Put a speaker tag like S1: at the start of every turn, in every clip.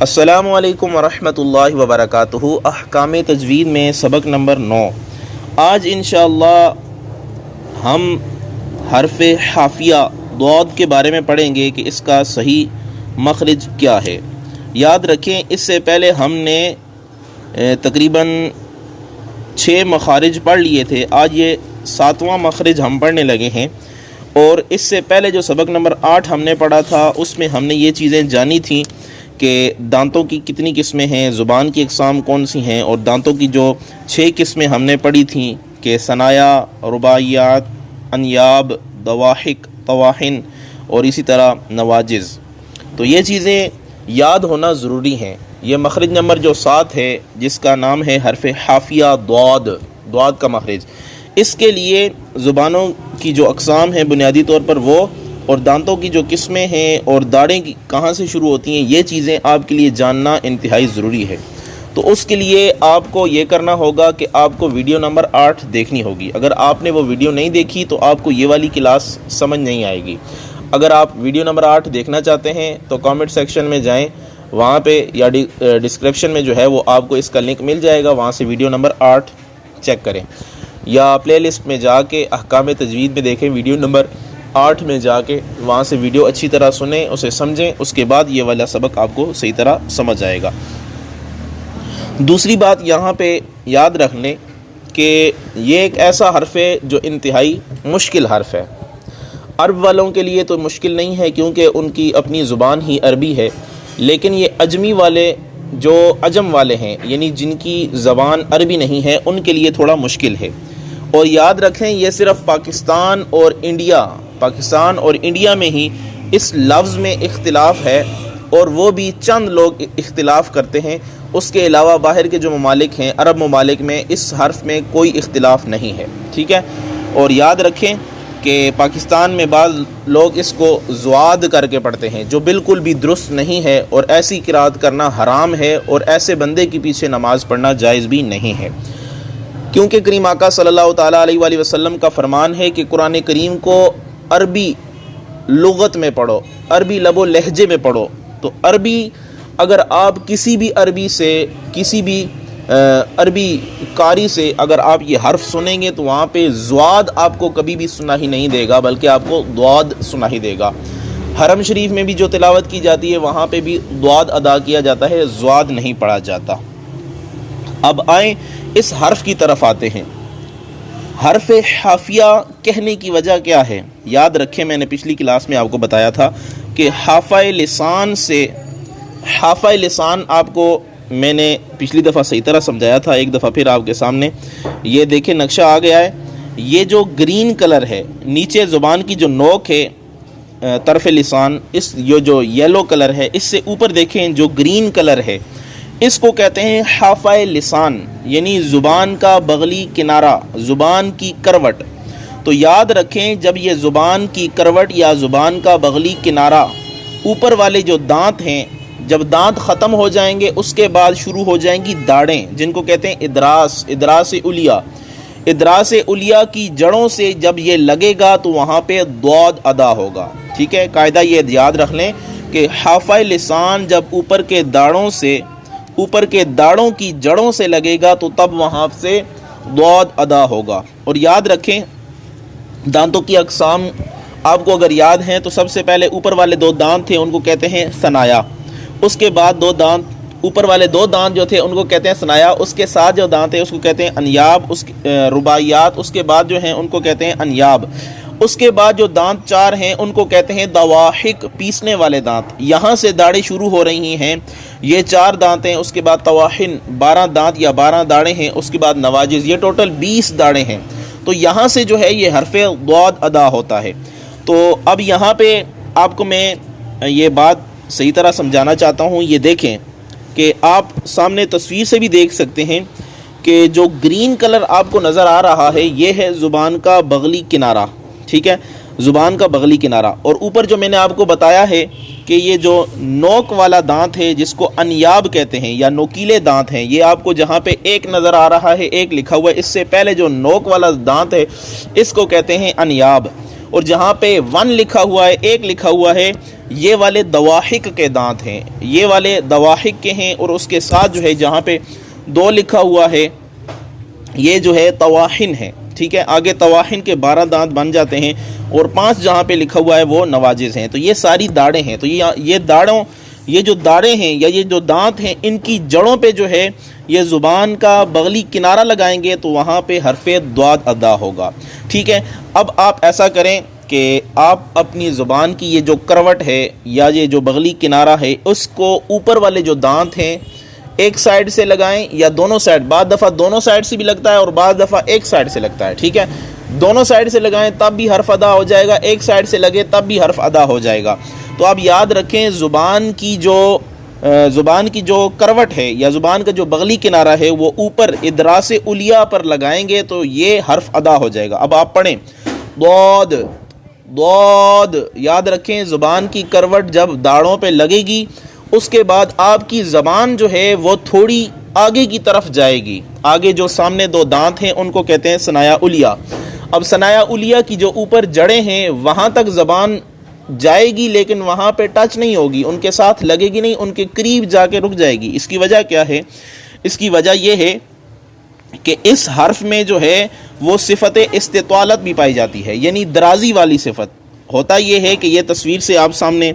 S1: السلام علیکم ورحمۃ اللہ وبرکاتہ۔ احکام تجوید میں سبق نمبر 9۔ آج انشاءاللہ ہم حرف حافیہ ضاد کے بارے میں پڑھیں گے کہ اس کا صحیح مخرج کیا ہے۔ یاد رکھیں اس سے پہلے ہم نے تقریباً 6 مخارج پڑھ لیے تھے، آج یہ 7واں مخرج ہم پڑھنے لگے ہیں۔ اور اس سے پہلے جو سبق نمبر 8 ہم نے پڑھا تھا اس میں ہم نے یہ چیزیں جانی تھیں کہ دانتوں کی کتنی قسمیں ہیں، زبان کی اقسام کون سی ہیں، اور دانتوں کی جو 6 قسمیں ہم نے پڑھی تھیں کہ ثنایا، رباعیات، انیاب، ضواحک، طواحن اور اسی طرح نواجز۔ تو یہ چیزیں یاد ہونا ضروری ہیں۔ یہ مخرج نمبر جو 7 ہے جس کا نام ہے حرف حافیہ ضاد کا مخرج، اس کے لیے زبانوں کی جو اقسام ہیں بنیادی طور پر وہ، اور دانتوں کی جو قسمیں ہیں اور داڑیں کہاں سے شروع ہوتی ہیں، یہ چیزیں آپ کے لیے جاننا انتہائی ضروری ہے۔ تو اس کے لیے آپ کو یہ کرنا ہوگا کہ آپ کو ویڈیو نمبر 8 دیکھنی ہوگی۔ اگر آپ نے وہ ویڈیو نہیں دیکھی تو آپ کو یہ والی کلاس سمجھ نہیں آئے گی۔ اگر آپ ویڈیو نمبر 8 دیکھنا چاہتے ہیں تو کامنٹ سیکشن میں جائیں، وہاں پہ یا ڈسکرپشن میں جو ہے وہ آپ کو اس کا لنک مل جائے گا، وہاں سے ویڈیو نمبر 8 چیک کریں، یا پلے لسٹ میں جا کے احکام تجوید میں دیکھیں، ویڈیو نمبر 8 میں جا کے وہاں سے ویڈیو اچھی طرح سنیں، اسے سمجھیں، اس کے بعد یہ والا سبق آپ کو صحیح طرح سمجھ آئے گا۔ دوسری بات یہاں پہ یاد رکھ لیں کہ یہ ایک ایسا حرف ہے جو انتہائی مشکل حرف ہے۔ عرب والوں کے لیے تو مشکل نہیں ہے کیونکہ ان کی اپنی زبان ہی عربی ہے، لیکن یہ عجمی والے جو عجم والے ہیں، یعنی جن کی زبان عربی نہیں ہے، ان کے لیے تھوڑا مشکل ہے۔ اور یاد رکھیں یہ صرف پاکستان اور انڈیا میں ہی اس لفظ میں اختلاف ہے، اور وہ بھی چند لوگ اختلاف کرتے ہیں، اس کے علاوہ باہر کے جو ممالک ہیں، عرب ممالک میں اس حرف میں کوئی اختلاف نہیں ہے، ٹھیک ہے۔ اور یاد رکھیں کہ پاکستان میں بعض لوگ اس کو زواد کر کے پڑھتے ہیں، جو بالکل بھی درست نہیں ہے، اور ایسی قرات کرنا حرام ہے، اور ایسے بندے کے پیچھے نماز پڑھنا جائز بھی نہیں ہے، کیونکہ کریم آقا صلی اللہ تعالیٰ علیہ وآلہ وسلم کا فرمان ہے کہ قرآن کریم کو عربی لغت میں پڑھو، عربی لب و لہجے میں پڑھو۔ تو عربی اگر آپ کسی بھی عربی قاری سے اگر آپ یہ حرف سنیں گے تو وہاں پہ زواد آپ کو کبھی بھی سنا ہی نہیں دے گا، بلکہ آپ کو ضاد سنا ہی دے گا۔ حرم شریف میں بھی جو تلاوت کی جاتی ہے وہاں پہ بھی ضاد ادا کیا جاتا ہے، زواد نہیں پڑھا جاتا۔ اب آئیں اس حرف کی طرف آتے ہیں۔ حرف حافیہ کہنے کی وجہ کیا ہے؟ یاد رکھیں میں نے پچھلی کلاس میں آپ کو بتایا تھا کہ حافہ لسان آپ کو میں نے پچھلی دفعہ صحیح طرح سمجھایا تھا، ایک دفعہ پھر آپ کے سامنے یہ دیکھیں نقشہ آ گیا ہے۔ یہ جو گرین کلر ہے، نیچے زبان کی جو نوک ہے طرف لسان، یہ جو یلو کلر ہے، اس سے اوپر دیکھیں جو گرین کلر ہے، اس کو کہتے ہیں حافہ لسان، یعنی زبان کا بغلی کنارہ، زبان کی کروٹ۔ تو یاد رکھیں جب یہ زبان کی کروٹ یا زبان کا بغلی کنارہ، اوپر والے جو دانت ہیں، جب دانت ختم ہو جائیں گے اس کے بعد شروع ہو جائیں گی داڑیں، جن کو کہتے ہیں ادراس علیہ کی جڑوں سے جب یہ لگے گا تو وہاں پہ ضاد ادا ہوگا، ٹھیک ہے۔ قاعدہ یہ یاد رکھ لیں کہ حافہ لسان جب اوپر کے داڑوں کی جڑوں سے لگے گا تو تب وہاں سے ضاد ادا ہوگا۔ اور یاد رکھیں دانتوں کی اقسام آپ کو اگر یاد ہیں تو سب سے پہلے اوپر والے 2 دانت تھے ان کو کہتے ہیں ثنایا، اس کے بعد 2 دانت، اوپر والے 2 دانت جو تھے ان کو کہتے ہیں ثنایا، اس کے ساتھ جو دانت ہے اس کو کہتے ہیں انیاب، رباعیات، اس کے بعد جو ہیں ان کو کہتے ہیں انیاب، اس کے بعد جو دانت 4 ہیں ان کو کہتے ہیں ضواحک، پیسنے والے دانت۔ یہاں سے داڑیں شروع ہو رہی ہیں، یہ 4 دانت ہیں، اس کے بعد طواحن 12 دانت یا 12 داڑیں ہیں، اس کے بعد نواجز، یہ ٹوٹل 20 داڑیں ہیں۔ تو یہاں سے جو ہے یہ حرف ضاد ادا ہوتا ہے۔ تو اب یہاں پہ آپ کو میں یہ بات صحیح طرح سمجھانا چاہتا ہوں، یہ دیکھیں کہ آپ سامنے تصویر سے بھی دیکھ سکتے ہیں کہ جو گرین کلر آپ کو نظر آ رہا ہے یہ ہے زبان کا بغلی کنارہ، ٹھیک ہے، زبان کا بغلی کنارہ۔ اور اوپر جو میں نے آپ کو بتایا ہے کہ یہ جو نوک والا دانت ہے جس کو انیاب کہتے ہیں یا نوکیلے دانت ہیں، یہ آپ کو جہاں پہ ایک نظر آ رہا ہے، ایک لکھا ہوا ہے، اس سے پہلے جو نوک والا دانت ہے اس کو کہتے ہیں انیاب، اور جہاں پہ 1 لکھا ہوا ہے، ایک لکھا ہوا ہے، یہ والے دواحق کے دانت ہیں، یہ والے دواحق کے ہیں، اور اس کے ساتھ جو ہے جہاں پہ 2 لکھا ہوا ہے یہ جو ہے تواحن ہے، ٹھیک ہے، آگے تواحن کے 12 دانت بن جاتے ہیں، اور 5 جہاں پہ لکھا ہوا ہے وہ نواجز ہیں۔ تو یہ ساری داڑیں ہیں، تو یہ جو داڑیں ہیں یا یہ جو دانت ہیں، ان کی جڑوں پہ جو ہے یہ زبان کا بغلی کنارہ لگائیں گے تو وہاں پہ حرف ضاد ادا ہوگا، ٹھیک ہے۔ اب آپ ایسا کریں کہ آپ اپنی زبان کی یہ جو کروٹ ہے یا یہ جو بغلی کنارہ ہے اس کو اوپر والے جو دانت ہیں ایک سائیڈ سے لگائیں یا دونوں سائیڈ، بعض دفعہ دونوں سائیڈ سے بھی لگتا ہے اور بعض دفعہ ایک سائیڈ سے لگتا ہے، ٹھیک ہے۔ دونوں سائیڈ سے لگائیں تب بھی حرف ادا ہو جائے گا، ایک سائیڈ سے لگے تب بھی حرف ادا ہو جائے گا۔ تو آپ یاد رکھیں زبان کی جو کروٹ ہے یا زبان کا جو بغلی کنارہ ہے وہ اوپر ادراس علیٰ پر لگائیں گے تو یہ حرف ادا ہو جائے گا۔ اب آپ پڑھیں ضاد ضاد، یاد رکھیں زبان کی کروٹ جب داڑھوں پہ لگے گی اس کے بعد آپ کی زبان جو ہے وہ تھوڑی آگے کی طرف جائے گی، آگے جو سامنے 2 دانت ہیں ان کو کہتے ہیں ثنایا علیٰ۔ اب ثنایا علیٰ کی جو اوپر جڑیں ہیں وہاں تک زبان جائے گی لیکن وہاں پہ ٹچ نہیں ہوگی، ان کے ساتھ لگے گی نہیں، ان کے قریب جا کے رک جائے گی۔ اس کی وجہ کیا ہے؟ اس کی وجہ یہ ہے کہ اس حرف میں جو ہے وہ صفت استطالت بھی پائی جاتی ہے، یعنی درازی والی صفت۔ ہوتا یہ ہے کہ یہ تصویر سے آپ سامنے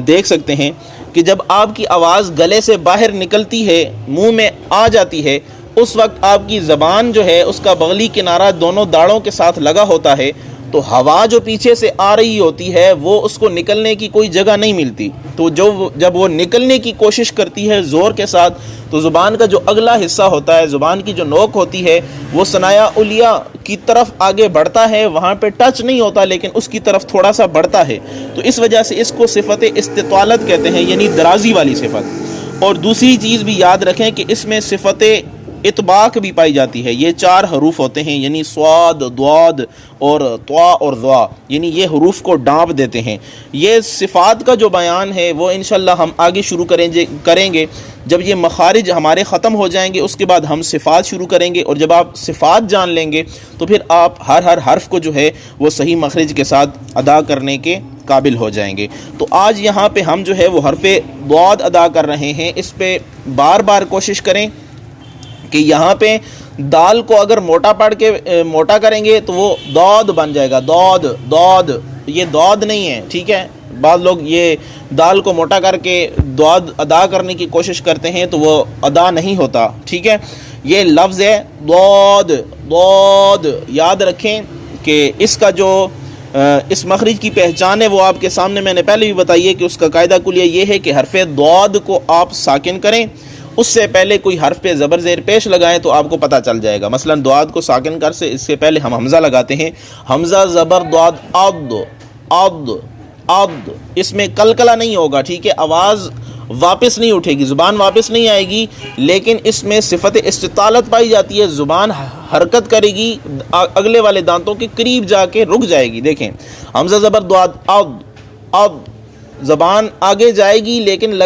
S1: دیکھ سکتے ہیں کہ جب آپ کی آواز گلے سے باہر نکلتی ہے، منہ میں آ جاتی ہے، اس وقت آپ کی زبان جو ہے اس کا بغلی کنارہ دونوں داڑھوں کے ساتھ لگا ہوتا ہے، تو ہوا جو پیچھے سے آ رہی ہوتی ہے وہ اس کو نکلنے کی کوئی جگہ نہیں ملتی، تو جب وہ نکلنے کی کوشش کرتی ہے زور کے ساتھ تو زبان کا جو اگلا حصہ ہوتا ہے، زبان کی جو نوک ہوتی ہے وہ ثنایا علیٰ کی طرف آگے بڑھتا ہے، وہاں پہ ٹچ نہیں ہوتا لیکن اس کی طرف تھوڑا سا بڑھتا ہے، تو اس وجہ سے اس کو صفت استطالت کہتے ہیں، یعنی درازی والی صفت۔ اور دوسری چیز بھی یاد رکھیں کہ اس میں صفت اطباق بھی پائی جاتی ہے۔ یہ 4 حروف ہوتے ہیں، یعنی صاد، ضاد اور طا اور ظا، یعنی یہ حروف کو ڈانپ دیتے ہیں۔ یہ صفات کا جو بیان ہے وہ انشاءاللہ ہم آگے شروع کریں گے جب یہ مخارج ہمارے ختم ہو جائیں گے، اس کے بعد ہم صفات شروع کریں گے، اور جب آپ صفات جان لیں گے تو پھر آپ ہر حرف کو جو ہے وہ صحیح مخرج کے ساتھ ادا کرنے کے قابل ہو جائیں گے۔ تو آج یہاں پہ ہم جو ہے وہ حرف ضاد ادا کر رہے ہیں، اس پہ بار بار کوشش کریں کہ یہاں پہ دال کو اگر موٹا کریں گے تو وہ دود بن جائے گا، دود، یہ دود نہیں ہے، ٹھیک ہے۔ بعض لوگ یہ دال کو موٹا کر کے دود ادا کرنے کی کوشش کرتے ہیں تو وہ ادا نہیں ہوتا، ٹھیک ہے۔ یہ لفظ ہے دود، یاد رکھیں کہ اس کا جو اس مخرج کی پہچان ہے وہ آپ کے سامنے میں نے پہلے بھی بتائی ہے کہ اس کا قاعدہ کلیہ یہ ہے کہ حرف ضاد کو آپ ساکن کریں، اس سے پہلے کوئی حرف پہ زبر زیر پیش لگائیں تو آپ کو پتہ چل جائے گا۔ مثلا ضاد کو ساکن کر سے اس سے پہلے ہم حمزہ لگاتے ہیں، حمزہ زبر ضاد، عد، اس میں کلکلہ نہیں ہوگا، ٹھیک ہے، آواز واپس نہیں اٹھے گی، زبان واپس نہیں آئے گی، لیکن اس میں صفت استطالت پائی جاتی ہے، زبان حرکت کرے گی، اگلے والے دانتوں کے قریب جا کے رک جائے گی۔ دیکھیں حمزہ زبر ضاد، عد، زبان آگے جائے گی لیکن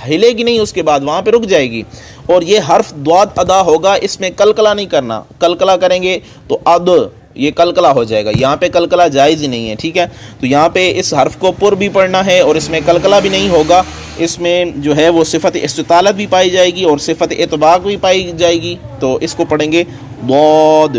S1: ہلے گی نہیں، اس کے بعد وہاں پہ رک جائے گی، اور یہ حرف ضاد ادا ہوگا، اس میں کلکلہ نہیں کرنا، کلکلہ کریں گے تو عد، یہ کلکلہ ہو جائے گا، یہاں پہ کلکلہ جائز ہی نہیں ہے، ٹھیک ہے۔ تو یہاں پہ اس حرف کو پر بھی پڑھنا ہے اور اس میں کلکلہ بھی نہیں ہوگا، اس میں جو ہے وہ صفت استطالت بھی پائی جائے گی اور صفت اطباق بھی پائی جائے گی، تو اس کو پڑھیں گے ضاد۔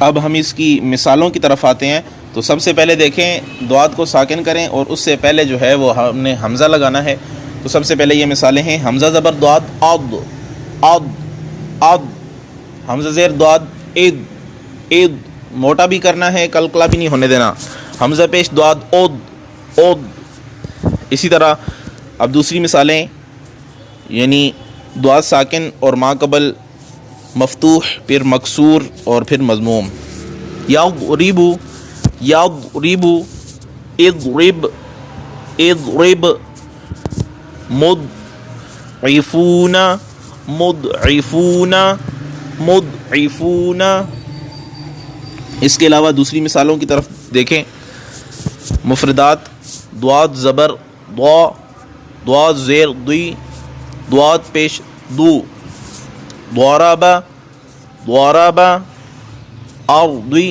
S1: اب ہم اس کی مثالوں کی طرف آتے ہیں، تو سب سے پہلے دیکھیں ضاد کو ساکن کریں اور اس سے پہلے جو ہے وہ ہم نے حمزہ لگانا ہے، تو سب سے پہلے یہ مثالیں ہیں، حمزہ زبر ضاد، عد، حمزہ زیر ضاد، عد، موٹا بھی کرنا ہے، کلکلہ بھی نہیں ہونے دینا، حمزہ پیش ضاد، عد۔ اسی طرح اب دوسری مثالیں، یعنی ضاد ساکن اور ما قبل مفتوح، پھر مکسور اور پھر مضموم، یضرب، اضرب، مضعفون۔ اس کے علاوہ دوسری مثالوں کی طرف دیکھیں، مفردات، ضاد زبر ضا، ضاد زیر ضی، ضاد پیش دو، ضرب، ارضی،